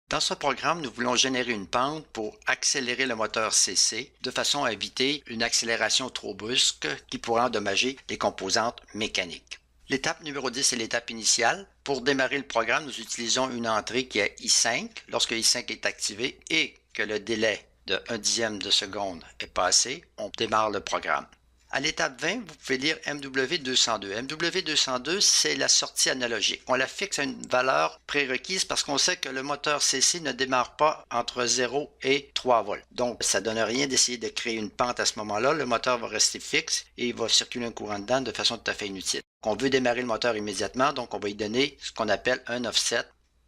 Dans ce programme, nous voulons générer une pente pour accélérer le moteur CC de façon à éviter une accélération trop brusque qui pourrait endommager les composantes mécaniques. L'étape numéro 10 est l'étape initiale. Pour démarrer le programme, nous utilisons une entrée qui est I5. Lorsque I5 est activé et que le délai de 1/10 de seconde est passé, on démarre le programme. À l'étape 20, vous pouvez lire MW202. MW202, c'est la sortie analogique. On la fixe à une valeur prérequise parce qu'on sait que le moteur CC ne démarre pas entre 0 et 3 volts. Donc, ça ne donne rien d'essayer de créer une pente à ce moment-là. Le moteur va rester fixe et il va circuler un courant dedans de façon tout à fait inutile. On veut démarrer le moteur immédiatement, donc on va y donner ce qu'on appelle un offset.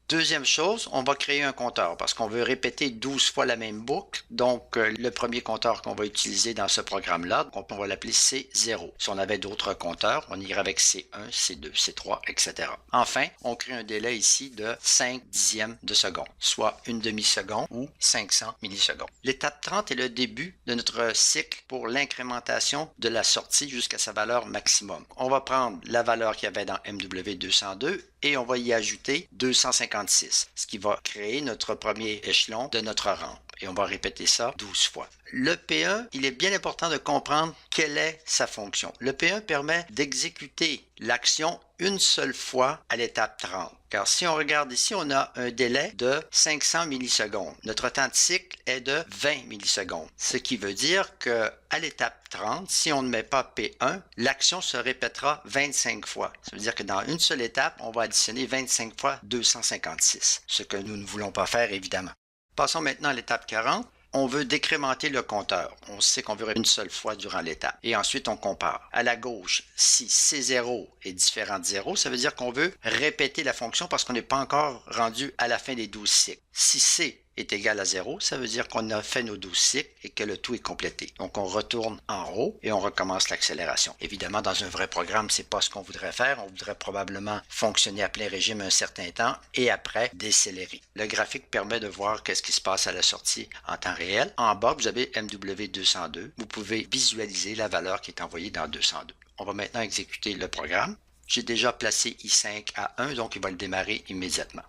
Deuxième chose, on va créer un compteur parce qu'on veut répéter 12 fois la même boucle. Donc, le premier compteur qu'on va utiliser dans ce programme-là, on va l'appeler C0. Si on avait d'autres compteurs, on irait avec C1, C2, C3, etc. Enfin, on crée un délai ici de 5/10 de seconde, soit une demi-seconde ou 500 millisecondes. L'étape 30 est le début de notre cycle pour l'incrémentation de la sortie jusqu'à sa valeur maximum. On va prendre la valeur qu'il y avait dans MW202 et on va y ajouter 256, ce qui va créer notre premier échelon de notre rampe. Et on va répéter ça 12 fois. Le P1, il est bien important de comprendre quelle est sa fonction. Le P1 permet d'exécuter l'action une seule fois à l'étape 30. Car si on regarde ici, on a un délai de 500 millisecondes. Notre temps de cycle est de 20 millisecondes. Ce qui veut dire qu'à l'étape 30, si on ne met pas P1, l'action se répétera 25 fois. Ça veut dire que dans une seule étape, on va additionner 25 fois 256. Ce que nous ne voulons pas faire, évidemment. Passons maintenant à l'étape 40. On veut décrémenter le compteur. On sait qu'on veut une seule fois durant l'étape. Et ensuite, on compare. À la gauche, si C0 est différent de 0, ça veut dire qu'on veut répéter la fonction parce qu'on n'est pas encore rendu à la fin des 12 cycles. Si C est égal à 0, ça veut dire qu'on a fait nos 12 cycles et que le tout est complété. Donc, on retourne en haut et on recommence l'accélération. Évidemment, dans un vrai programme, c'est pas ce qu'on voudrait faire. On voudrait probablement fonctionner à plein régime un certain temps et après décélérer. Le graphique permet de voir qu'est-ce qui se passe à la sortie en temps réel. En bas, vous avez MW202. Vous pouvez visualiser la valeur qui est envoyée dans 202. On va maintenant exécuter le programme. J'ai déjà placé I5 à 1, donc il va le démarrer immédiatement.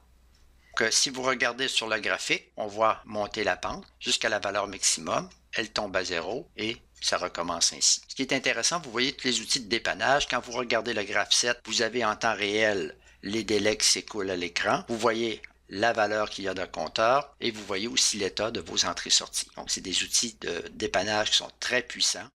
Si vous regardez sur le graphique, on voit monter la pente jusqu'à la valeur maximum, elle tombe à 0 et ça recommence ainsi. Ce qui est intéressant, vous voyez tous les outils de dépannage. Quand vous regardez le graphe 7, vous avez en temps réel les délais qui s'écoulent à l'écran. Vous voyez la valeur qu'il y a dans le compteur et vous voyez aussi l'état de vos entrées-sorties. Donc, c'est des outils de dépannage qui sont très puissants.